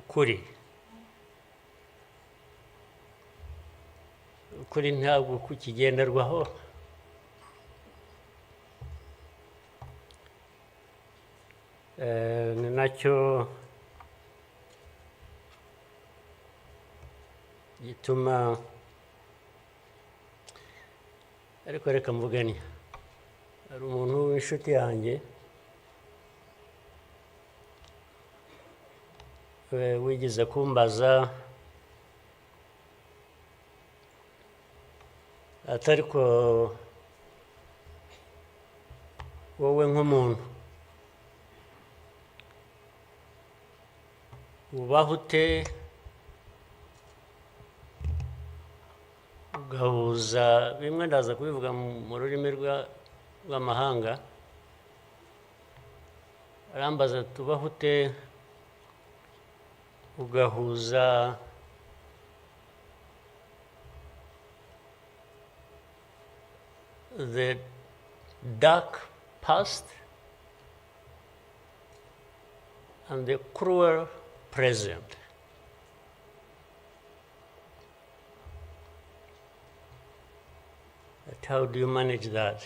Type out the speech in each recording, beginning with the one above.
ukuri ntabwo kukigenderwaho. Ni nacyo gituma, ariko reka mvugane, hari umuntu w'inshuti yanjye wigeze kumbaza atari ko wowe nk'umuntu ubaho ute ugahuza bimwe, ndaza kubivuga mu rurimi rw'amahanga, arambaza tubaho ute ugahuza the dark past and the cruel present. But how do you manage that?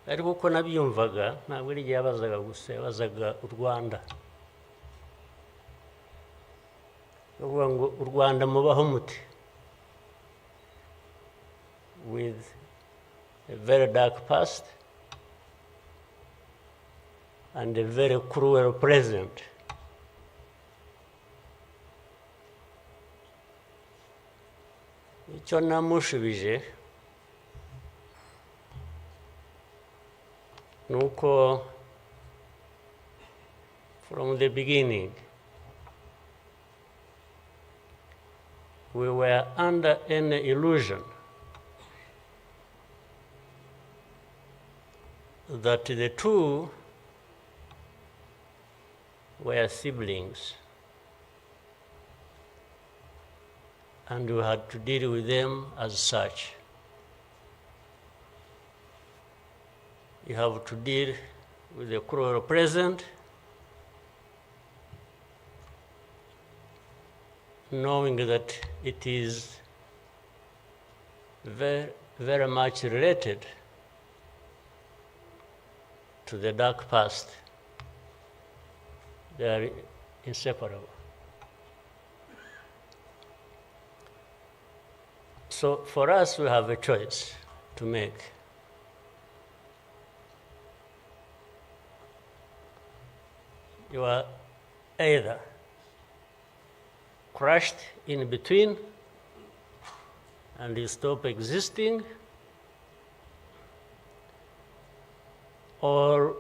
Ariko uko nabyumvaga ntabwo ari igihe yabazaga gusa, yabazaga u Rwanda. Bavuga ngo u Rwanda mubaho muti, with a very dark past and a very cruel present. Icyo namushubije nuko from the beginning we were under an illusion that the two were siblings and we had to deal with them as such. You have to deal with the cruel present, knowing that it is very, very much related to the dark past. They are inseparable. So for us, we have a choice to make. You are either crushed in between and you stop existing, or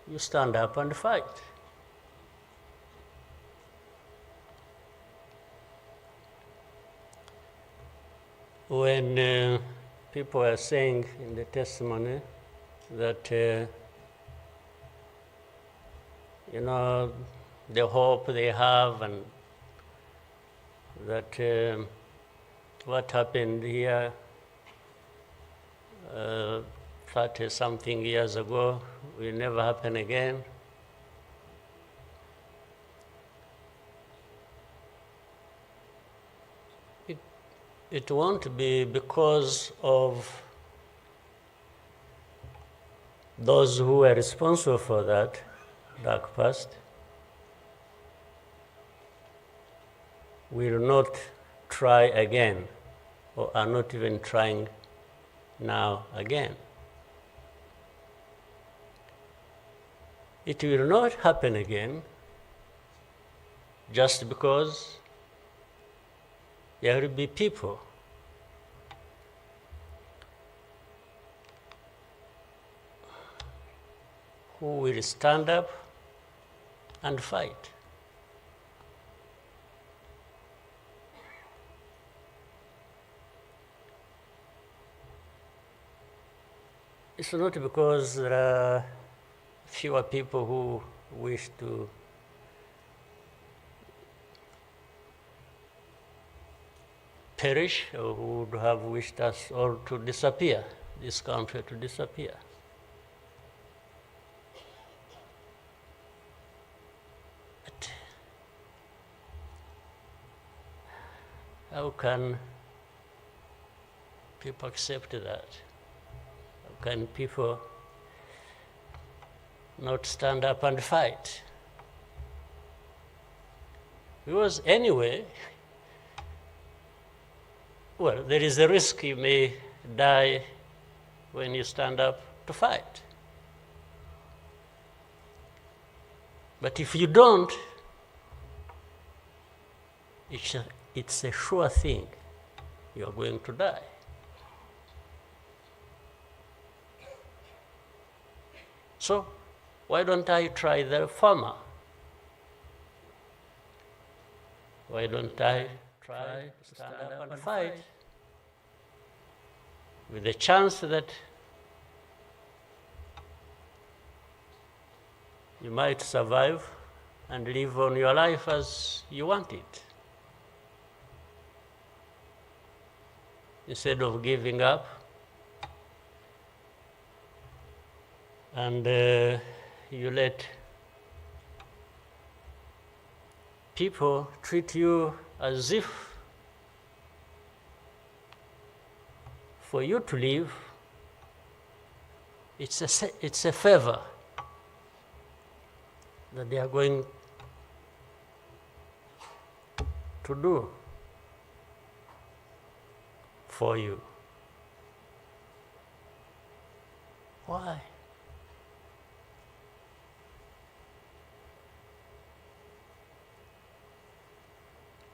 you stand up and fight. When people are saying in the testimony that you know, the hope they have, and that what happened here 30-something years ago will never happen again. It won't be because of those who were responsible for that dark past will not try again, or are not even trying now again. It will not happen again just because there will be people who will stand up and fight. It's not because there are fewer people who wish to perish or who would have wished us all to disappear. this country to disappear. But how can people accept that? How can people not stand up and fight? Because anyway, well, there is a risk you may die when you stand up to fight. But if you don't, it's a sure thing you are going to die. So why don't I try the former? Why don't I try to stand up and fight with the chance that you might survive and live on your life as you want it, instead of giving up and you let people treat you as if for you to live, it's a favor that they are going to do for you. Why?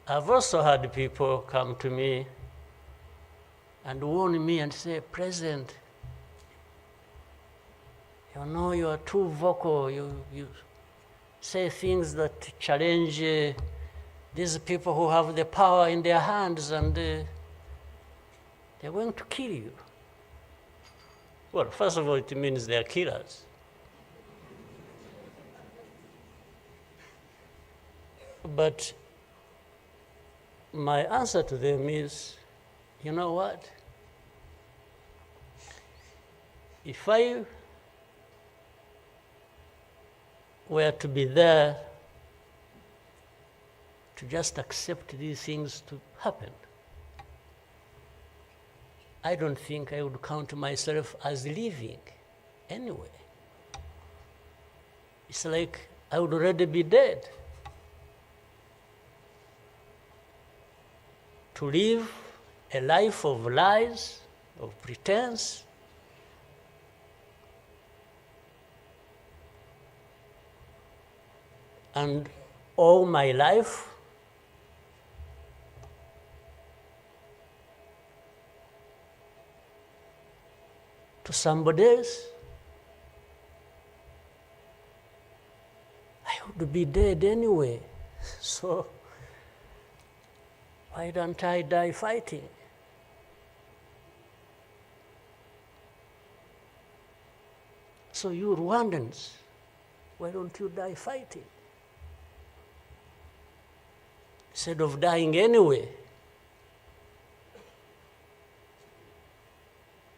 I've also had people come to me and warn me and say, President, you know you are too vocal, you say things that challenge these people who have the power in their hands, and they're going to kill you. Well, first of all, it means they're killers. But my answer to them is, you know what? If I were to be there to just accept these things to happen, I don't think I would count myself as living anyway. It's like I would already be dead. To live a life of lies, of pretense, and all my life to somebody else, I would be dead anyway. So why don't I die fighting? So you Rwandans, why don't you die fighting? Instead of dying anyway,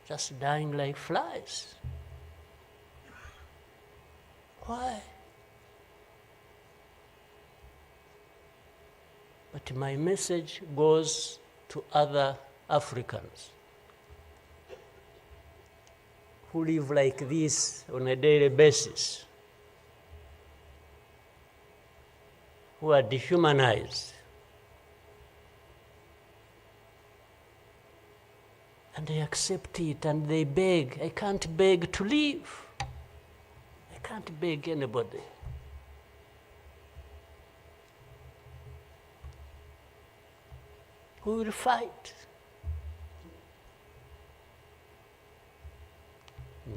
just dying like flies. Why? But my message goes to other Africans who live like this on a daily basis, who are dehumanized. And they accept it and they beg. I can't beg to live. I can't beg anybody. Who will fight?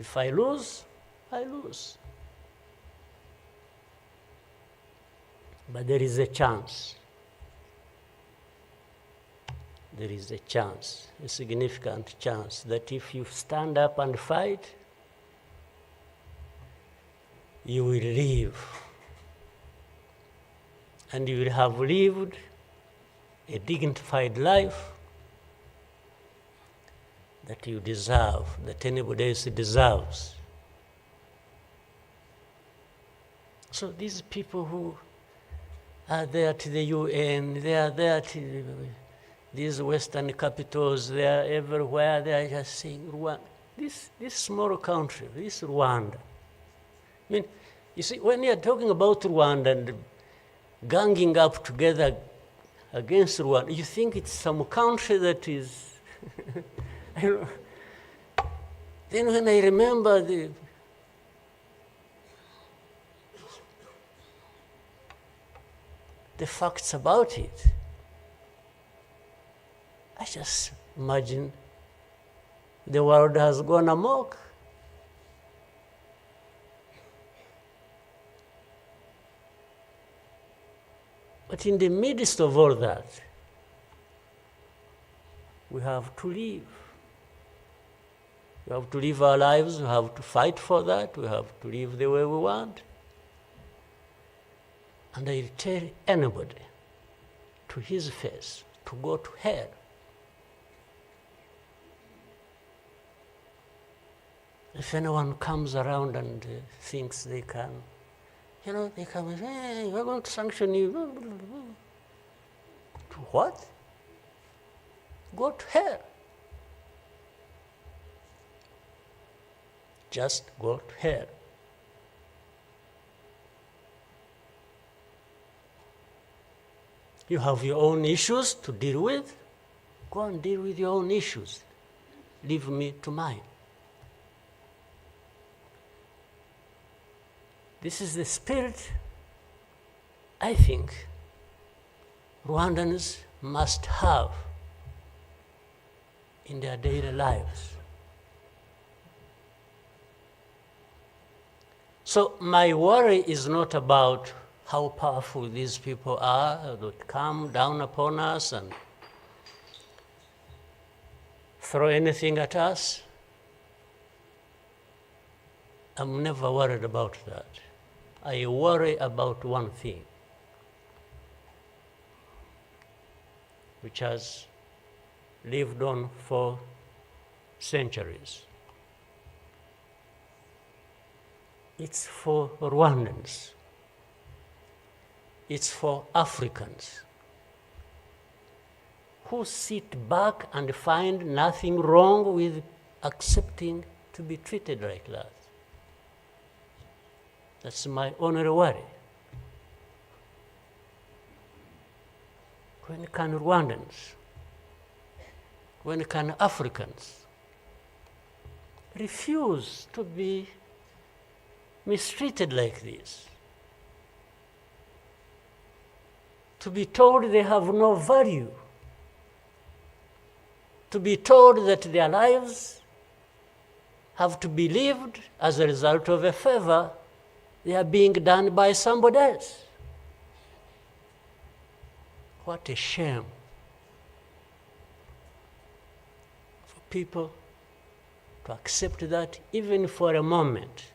If I lose, I lose. But there is a chance. There is a chance, a significant chance, that if you stand up and fight, you will live. And you will have lived a dignified life that you deserve, that anybody else deserves. So these people who are there to the UN, they are there to these Western capitals, they are everywhere, they are just saying, Rwanda, this small country, this Rwanda. I mean, you see, when you are talking about Rwanda and ganging up together against Rwanda, you think it's some country that is, I don't know. Then when I remember the facts about it, I just imagine the world has gone amok. But in the midst of all that, we have to live. We have to live our lives, we have to fight for that, we have to live the way we want. And I tell anybody to his face to go to hell. If anyone comes around and thinks they can, they come and say, hey, we're going to sanction you. To what? Go to hell. Just go to hell. You have your own issues to deal with. Go and deal with your own issues. Leave me to mine. This is the spirit, I think, Rwandans must have in their daily lives. So my worry is not about how powerful these people are that come down upon us and throw anything at us. I'm never worried about that. I worry about one thing, which has lived on for centuries. It's for Rwandans. It's for Africans who sit back and find nothing wrong with accepting to be treated like that. That's my only worry. When can Rwandans, when can Africans refuse to be mistreated like this? To be told they have no value, to be told that their lives have to be lived as a result of a favor they are being done by somebody else. What a shame for people to accept that even for a moment.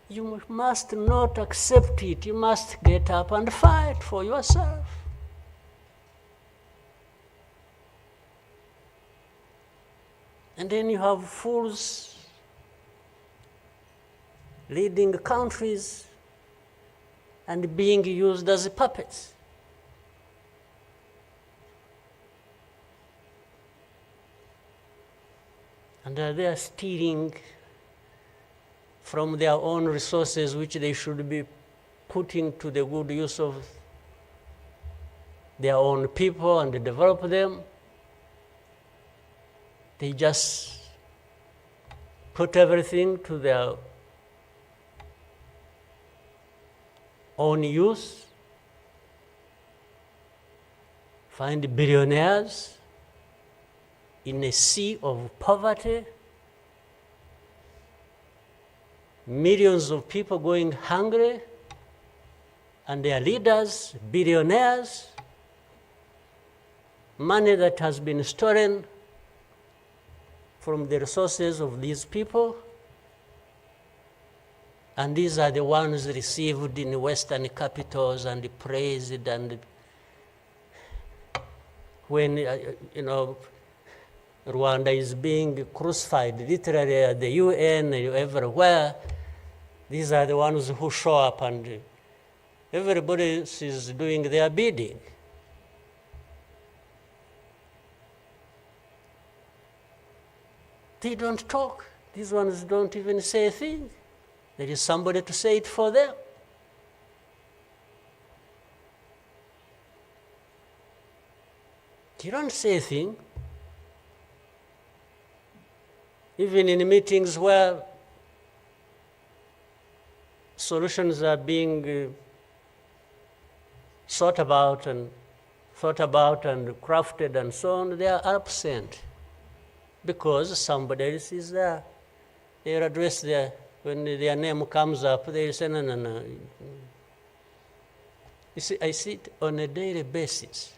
You must not accept it. You must get up and fight for yourself. And then you have fools leading countries and being used as puppets. And they are stealing from their own resources, which they should be putting to the good use of their own people and develop them. They just put everything to their own use, find billionaires in a sea of poverty, millions of people going hungry, and their leaders, billionaires, money that has been stolen from the resources of these people. And these are the ones received in Western capitals and praised and when, Rwanda is being crucified literally at the UN, everywhere. These are the ones who show up, and everybody is doing their bidding. They don't talk. These ones don't even say a thing. There is somebody to say it for them. You don't say a thing. Even in meetings where solutions are being thought about and crafted and so on, they are absent because somebody else is there. They'll address when their name comes up, they'll say, no. You see, I see it on a daily basis.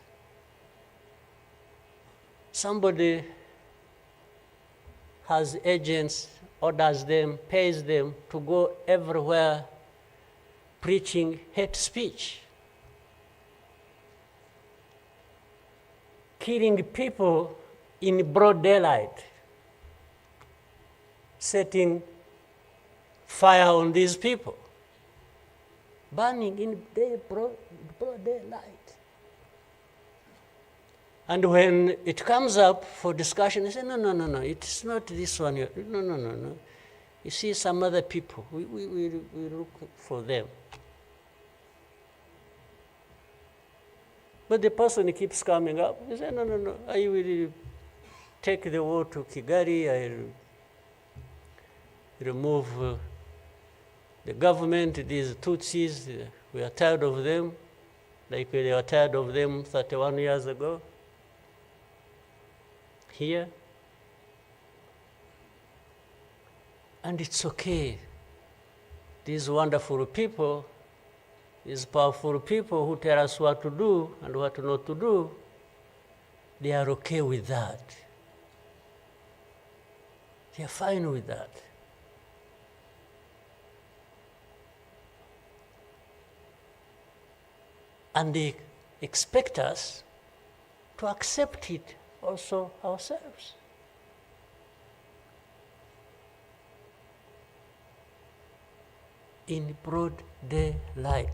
Somebody has agents, orders them, pays them to go everywhere preaching hate speech, killing people in broad daylight, setting fire on these people, burning in broad daylight. And when it comes up for discussion, they say, no, it's not this one. No. You see some other people, we look for them. But the person keeps coming up. He says, no, I will take the war to Kigali, I remove the government, these Tutsis, we are tired of them, like they were tired of them 31 years ago. Here. And it's okay. These wonderful people, these powerful people who tell us what to do and what not to do, they are okay with that. They are fine with that. And they expect us to accept it also ourselves. In broad daylight.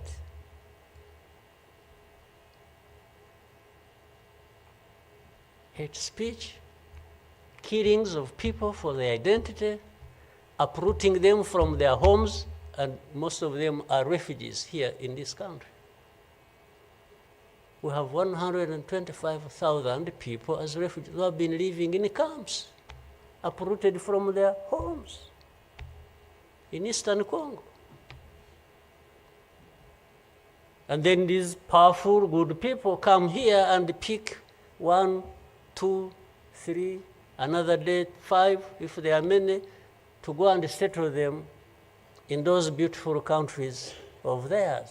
Hate speech, killings of people for their identity, uprooting them from their homes, and most of them are refugees here in this country. We have 125,000 people as refugees who have been living in camps, uprooted from their homes in Eastern Congo. And then these powerful, good people come here and pick 1, 2, 3, another day 5, if there are many, to go and settle them in those beautiful countries of theirs.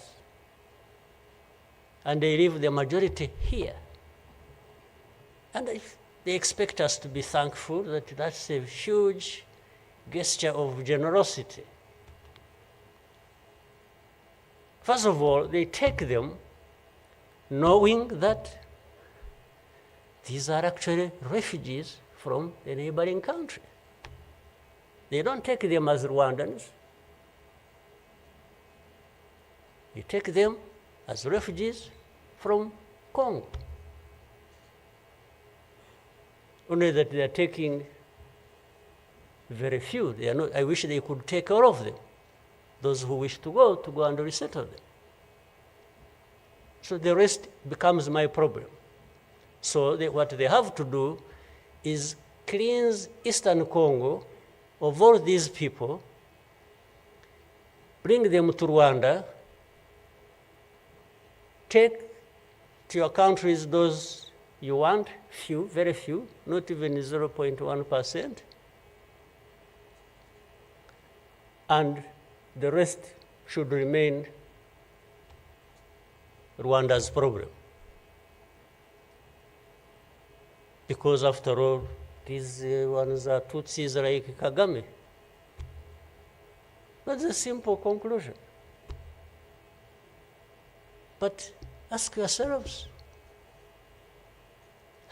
And they leave the majority here. And they expect us to be thankful that that's a huge gesture of generosity. First of all, they take them knowing that these are actually refugees from the neighboring country. They don't take them as Rwandans. You take them as refugees from Congo. Only that they are taking very few. They are not, I wish they could take all of them. Those who wish to go and resettle them. So the rest becomes my problem. So what they have to do is cleanse Eastern Congo of all these people, bring them to Rwanda, take to your countries those you want, few, very few, not even 0.1%, and the rest should remain Rwanda's problem. Because after all, these ones are Tutsis like Kagame. That's a simple conclusion. But ask yourselves,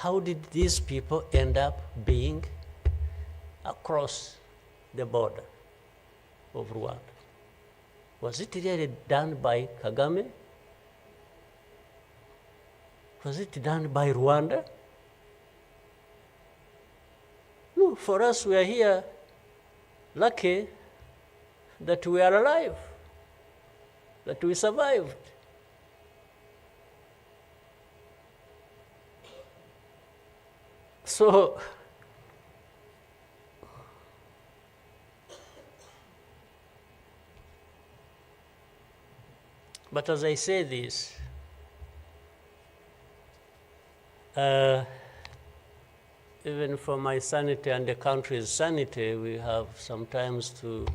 how did these people end up being across the border of Rwanda? Was it really done by Kagame? Was it done by Rwanda? No, for us, we are here lucky that we are alive, that we survived. So, but as I say this, even for my sanity and the country's sanity, we have sometimes to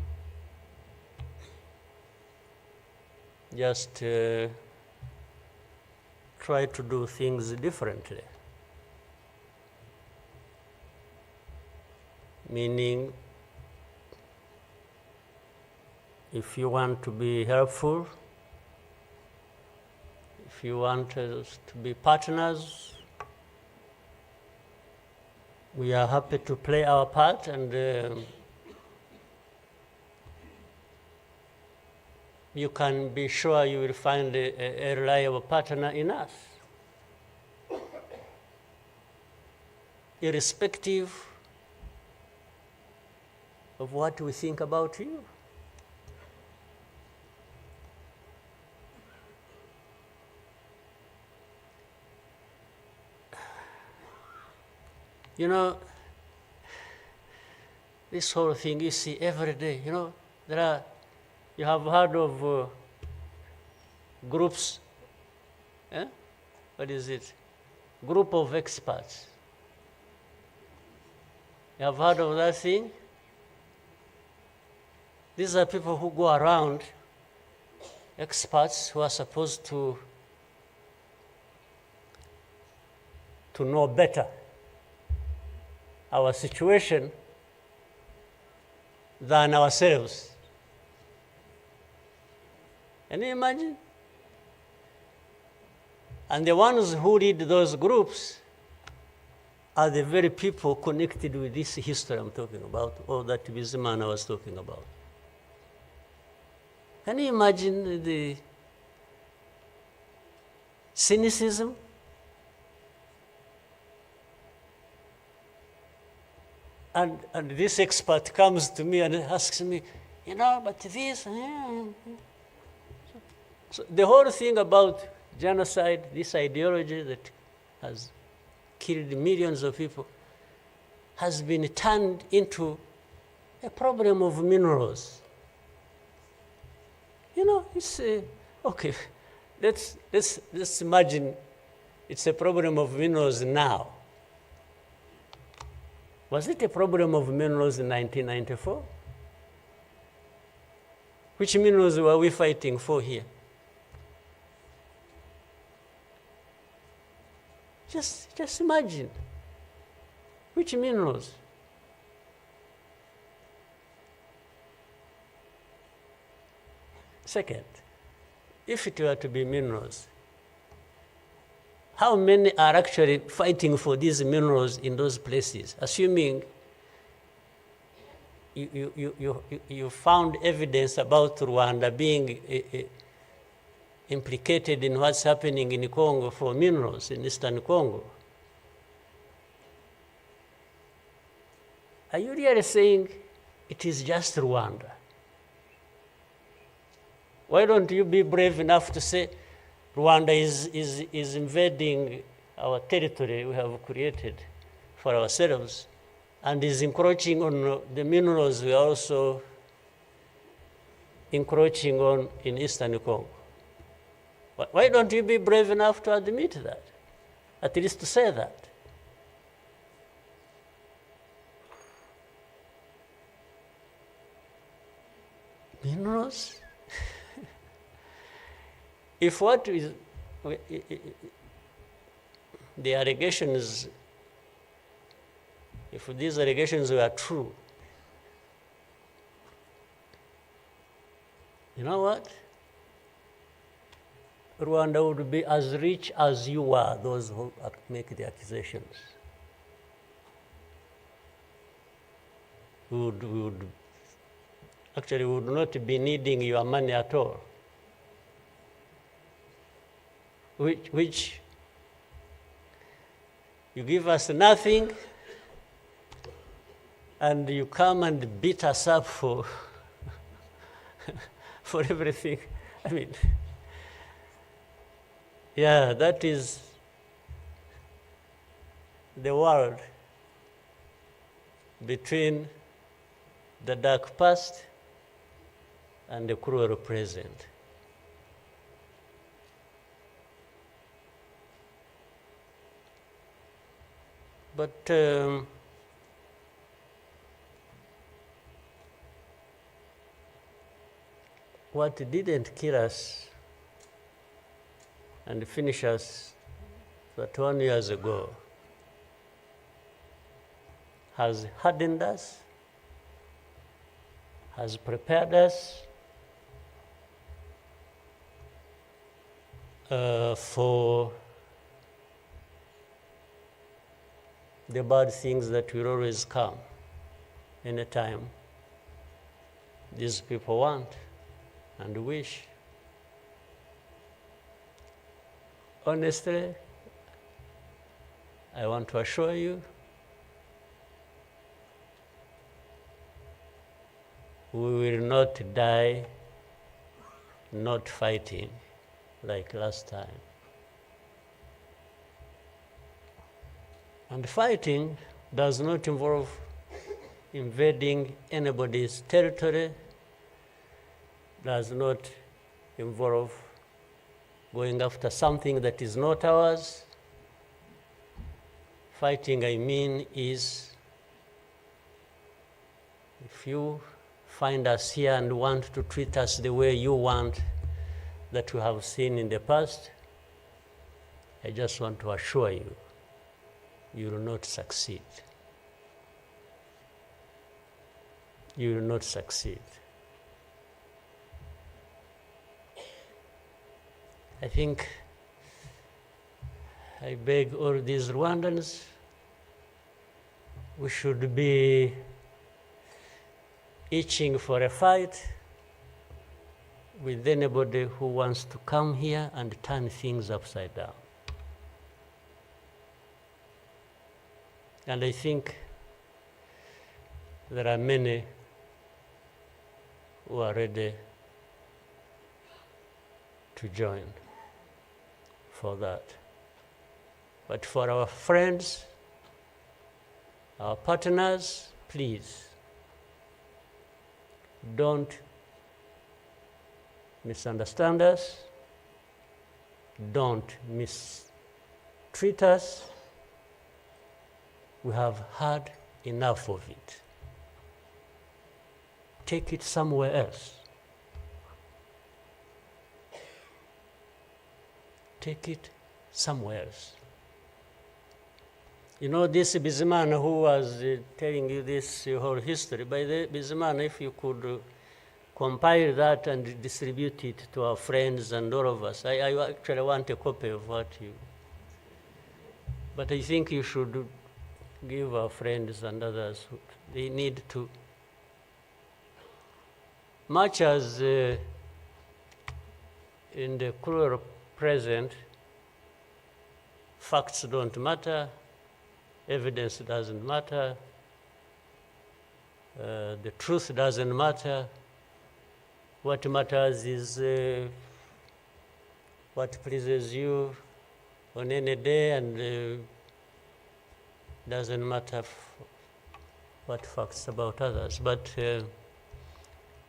just try to do things differently. Meaning, if you want to be helpful, if you want us to be partners, we are happy to play our part, and you can be sure you will find a reliable partner in us, irrespective of what we think about you. You know, this whole thing you see every day, you know, you have heard of groups, what is it? Group of experts. You have heard of that thing? These are people who go around, experts who are supposed to know better our situation than ourselves. Can you imagine? And the ones who lead those groups are the very people connected with this history I'm talking about, or that busy man I was talking about. Can you imagine the cynicism? And this expert comes to me and asks me, you know, but this. So the whole thing about genocide, this ideology that has killed millions of people, has been turned into a problem of minerals. You know, it's okay. Let's imagine it's a problem of minerals now. Was it a problem of minerals in 1994? Which minerals were we fighting for here? Just imagine. Which minerals? Second, if it were to be minerals, how many are actually fighting for these minerals in those places? Assuming you found evidence about Rwanda being implicated in what's happening in Congo for minerals in Eastern Congo. Are you really saying it is just Rwanda? Why don't you be brave enough to say Rwanda is invading our territory we have created for ourselves and is encroaching on the minerals we are also encroaching on in Eastern Congo? Why don't you be brave enough to admit that? At least to say that. Minerals? If what is the allegations, if these allegations were true, you know what? Rwanda would be as rich as you are, those who make the accusations. We would not be needing your money at all. Which you give us nothing, and you come and beat us up for for everything. I mean, yeah, that is the world between the dark past and the cruel present. But what didn't kill us and finish us 21 years ago has hardened us, has prepared us for the bad things that will always come anytime these people want and wish. Honestly, I want to assure you, we will not die not fighting like last time. And fighting does not involve invading anybody's territory, does not involve going after something that is not ours. Fighting, I mean, is if you find us here and want to treat us the way you want that we have seen in the past, I just want to assure you, you will not succeed. You will not succeed. I think I beg all these Rwandans, we should be itching for a fight with anybody who wants to come here and turn things upside down. And I think there are many who are ready to join for that. But for our friends, our partners, please, don't misunderstand us, don't mistreat us. We have had enough of it. Take it somewhere else. Take it somewhere else. You know, this Bizimana who was telling you this whole history, by the Bizimana, if you could compile that and distribute it to our friends and all of us. I actually want a copy of what you... But I think you should give our friends and others, they need to, much as in the cruel present, facts don't matter, evidence doesn't matter, the truth doesn't matter. What matters is what pleases you on any day, and doesn't matter what facts about others. But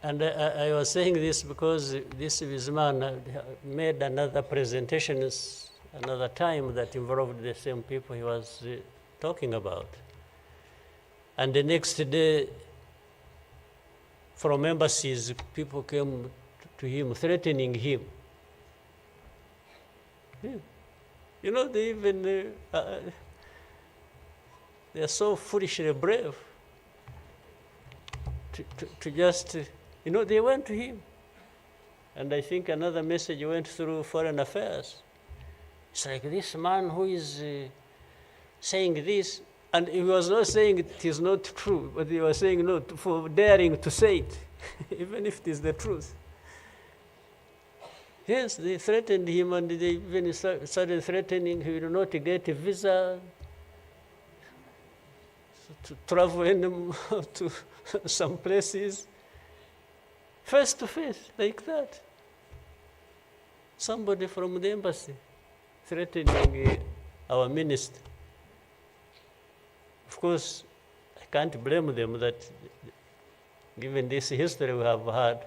and I was saying this because this man made another presentation another time that involved the same people he was talking about. And the next day, from embassies, people came to him, threatening him. Yeah. You know, they even, they are so foolishly brave to just, you know, they went to him And I think another message went through Foreign Affairs. It's like this man who is saying this, and he was not saying it is not true, but he was saying no for daring to say it, even if it is the truth. Yes, they threatened him, and they even started threatening he will not get a visa to travel to some places, face to face, like that. Somebody from the embassy threatening our minister. Of course, I can't blame them that, given this history we have had,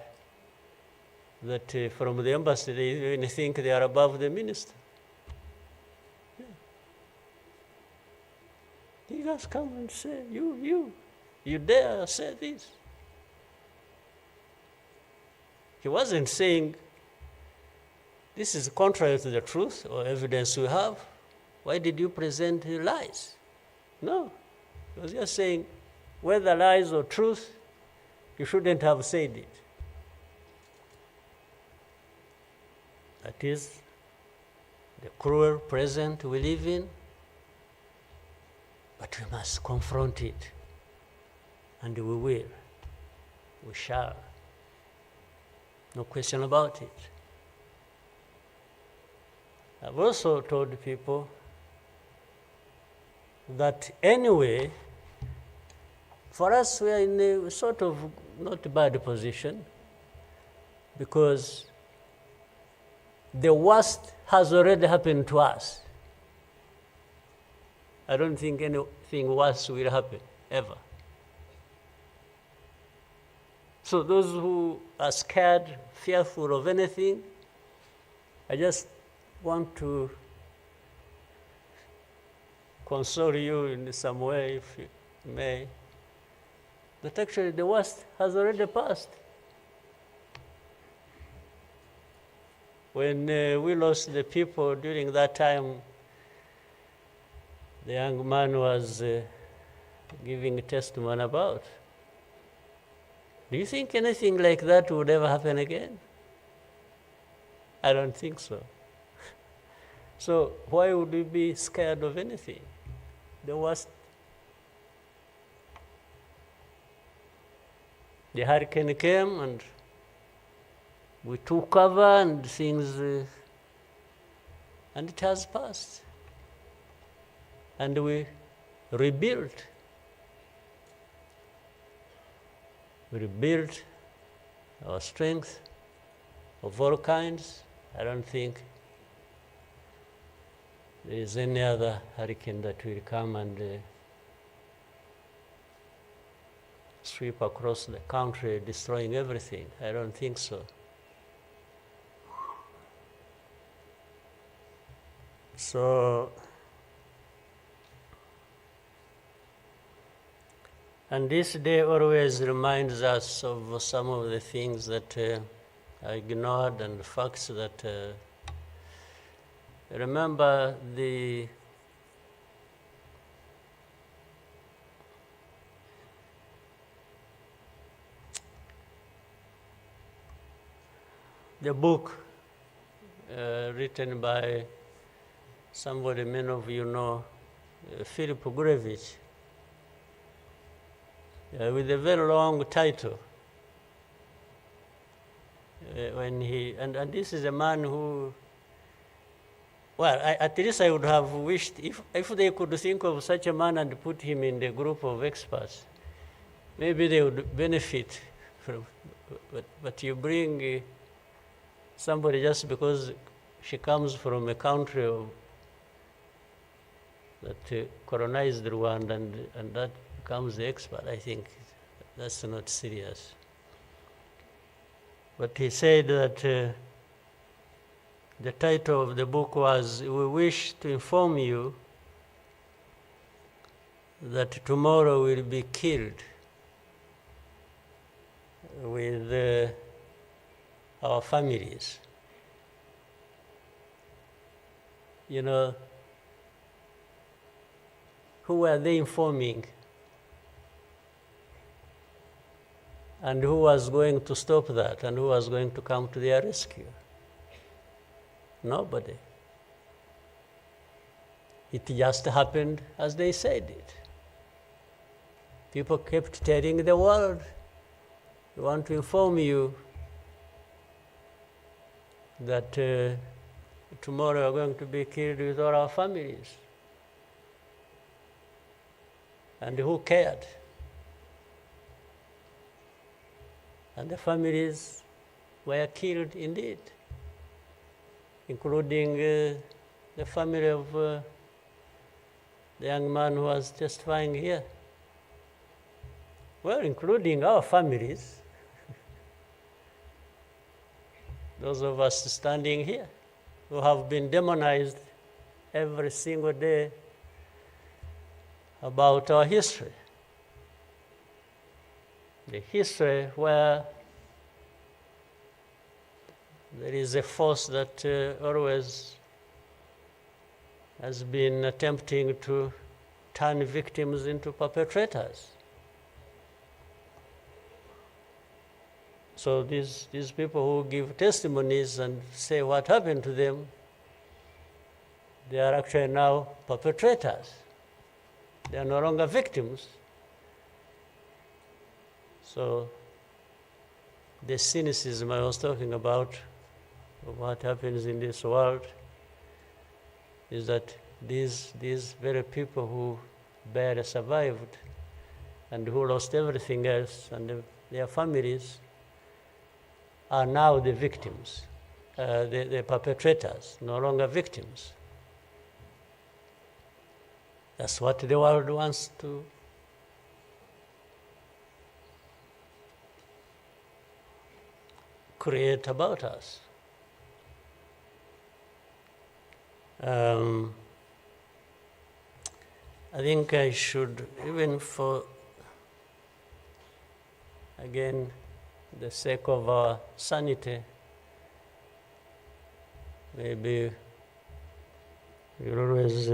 that from the embassy they even think they are above the minister. Yeah. He just come and say, you dare say this. He wasn't saying, this is contrary to the truth or evidence we have. Why did you present lies? No. He was just saying, whether lies or truth, you shouldn't have said it. That is the cruel present we live in, but we must confront it, and we will. We shall. No question about it. I've also told people that anyway, for us, we are in a sort of not bad position, because the worst has already happened to us. I don't think anything worse will happen, ever. So those who are scared, fearful of anything, I just want to console you in some way, if you may, that actually the worst has already passed. When we lost the people during that time, the young man was giving a testimony about. Do you think anything like that would ever happen again? I don't think so. So why would we be scared of anything? The worst. The hurricane came and we took cover and things, and it has passed. And we rebuilt. We rebuilt our strength of all kinds. I don't think there is any other hurricane that will come and sweep across the country, destroying everything. I don't think so. So, and this day always reminds us of some of the things that I ignored and the facts that remember the book written by somebody many of you know, Philip Gurevich, with a very long title. When he and this is a man who, well, at least I would have wished if they could think of such a man and put him in the group of experts, maybe they would benefit from. But you bring somebody just because she comes from a country that colonized Rwanda and that becomes the expert, I think that's not serious. But he said that the title of the book was, "We wish to inform you that tomorrow will be killed with our families." You know, who were they informing? And who was going to stop that? And who was going to come to their rescue? Nobody. It just happened as they said it. People kept telling the world, we want to inform you that tomorrow we're going to be killed with all our families. And who cared? And the families were killed indeed, including the family of the young man who was testifying here. Well, including our families, those of us standing here who have been demonized every single day about our history. The history where there is a force that always has been attempting to turn victims into perpetrators. So these people who give testimonies and say what happened to them, they are actually now perpetrators. They are no longer victims. So the cynicism I was talking about of what happens in this world is that these very people who barely survived and who lost everything else and their families are now the victims, the perpetrators, no longer victims. That's what the world wants to create about us. I think I should, even for, again, the sake of our sanity, maybe we'll always,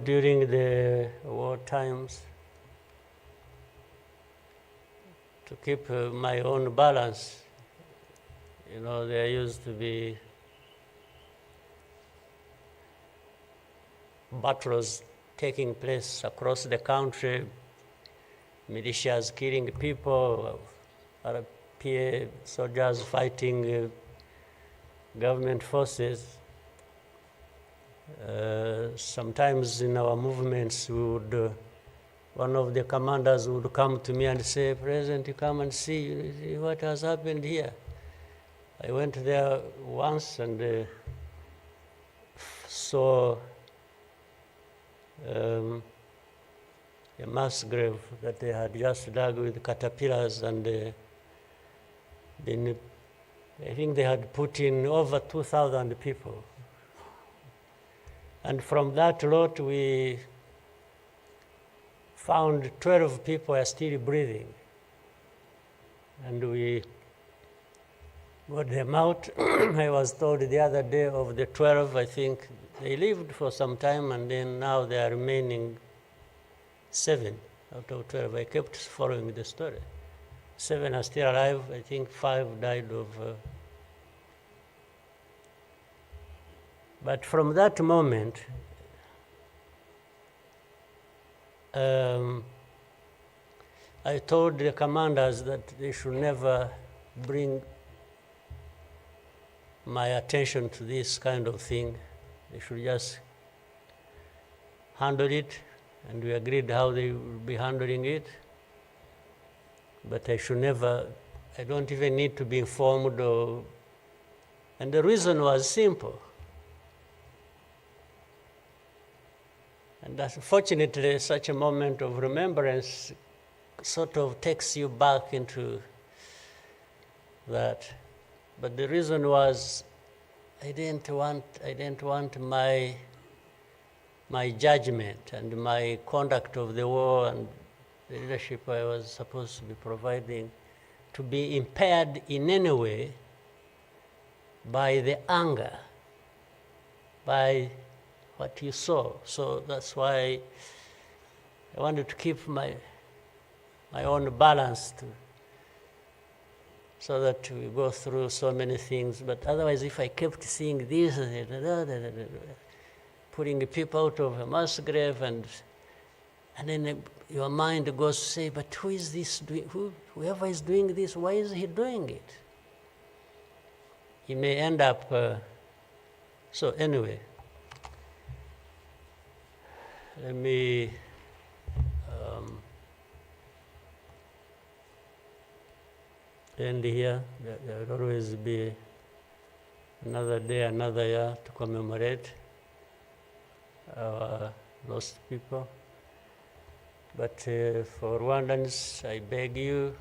during the war times, to keep my own balance, there used to be battles taking place across the country, militias killing people, RPA soldiers fighting government forces. Sometimes in our movements, one of the commanders would come to me and say, President, you come and see what has happened here. I went there once and saw a mass grave that they had just dug with caterpillars, and I think they had put in over 2,000 people. And from that lot, we found 12 people are still breathing. And we got them out. I was told the other day of the 12, I think they lived for some time, and then now there are remaining 7 out of 12. I kept following the story. 7 are still alive. I think 5 died of... But from that moment, I told the commanders that they should never bring my attention to this kind of thing. They should just handle it, and we agreed how they would be handling it. But I should never, I don't even need to be informed and the reason was simple. And unfortunately, such a moment of remembrance sort of takes you back into that. But the reason was I didn't want my judgment and my conduct of the war and the leadership I was supposed to be providing to be impaired in any way by the anger, by what you saw. So that's why I wanted to keep my own balance so that we go through so many things. But otherwise, if I kept seeing this, putting people out of a mass grave, and then your mind goes to say, but who is this doing? Whoever is doing this, why is he doing it? He may end up. So anyway, let me. End here. There will always be another day, another year to commemorate our lost people. But for Rwandans, I beg you,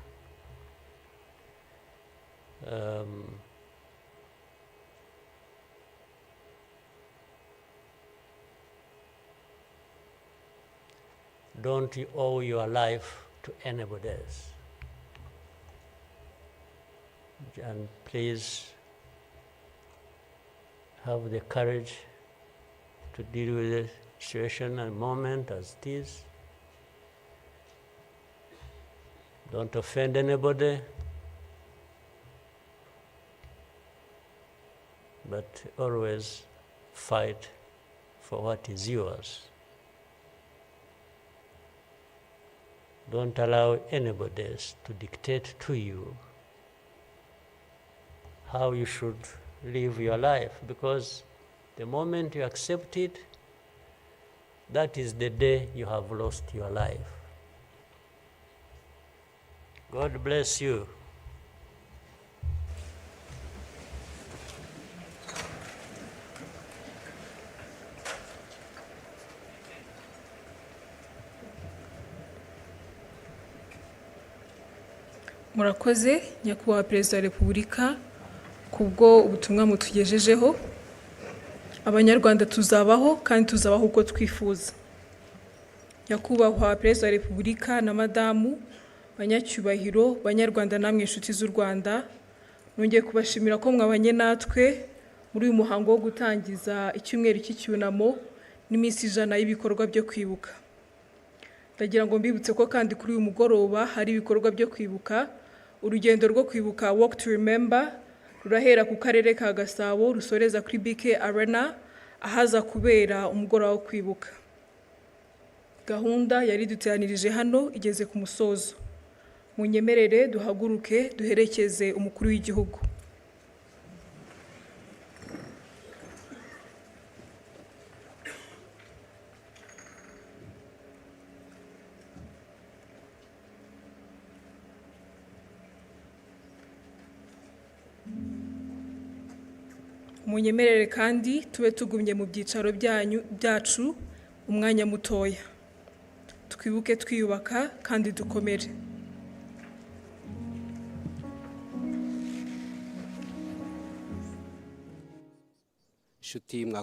don't you owe your life to anybody else. And please have the courage to deal with the situation and moment as it is. Don't offend anybody, but always fight for what is yours. Don't allow anybody else to dictate to you how you should live your life, because the moment you accept it, that is the day you have lost your life. God bless you. Murakoze nyakubahwa Perezida wa Repubulika kubwo ubutumwa mutugejejeho. Abanyarwanda tuzabaho kandi tuzabaho uko twifuza. Nyakubahwa Perezida wa Repubulika na Madamu, banyacyubahiro, Banyarwanda namwe inshuti z'u Rwanda, nongeye kubashimira ko mwabanye natwe muri uyu muhango wo gutangiza icyumweru cy'icyunamo n'iminsi 100 y'ibikorwa byo kwibuka. Ndagira ngo mbibutse ko kandi kuri uyu mugoroba hari ibikorwa byo kwibuka. Urugendo rwo kwibuka Walk to Remember rurahera ku karere ka Gasabo rusoreza kuri BK Arena ahaza kubera umugoroba wo kwibuka. Gahunda yari duteranirije hano igeze ku musozo. Munyemerere duhaguruke duherekeze umukuru w'igihugu. Munyemerere kandi tube tugumye mu byicaro byacu umwanya mutoya. Twibuke twiyubaka kandi dukomere. Shuti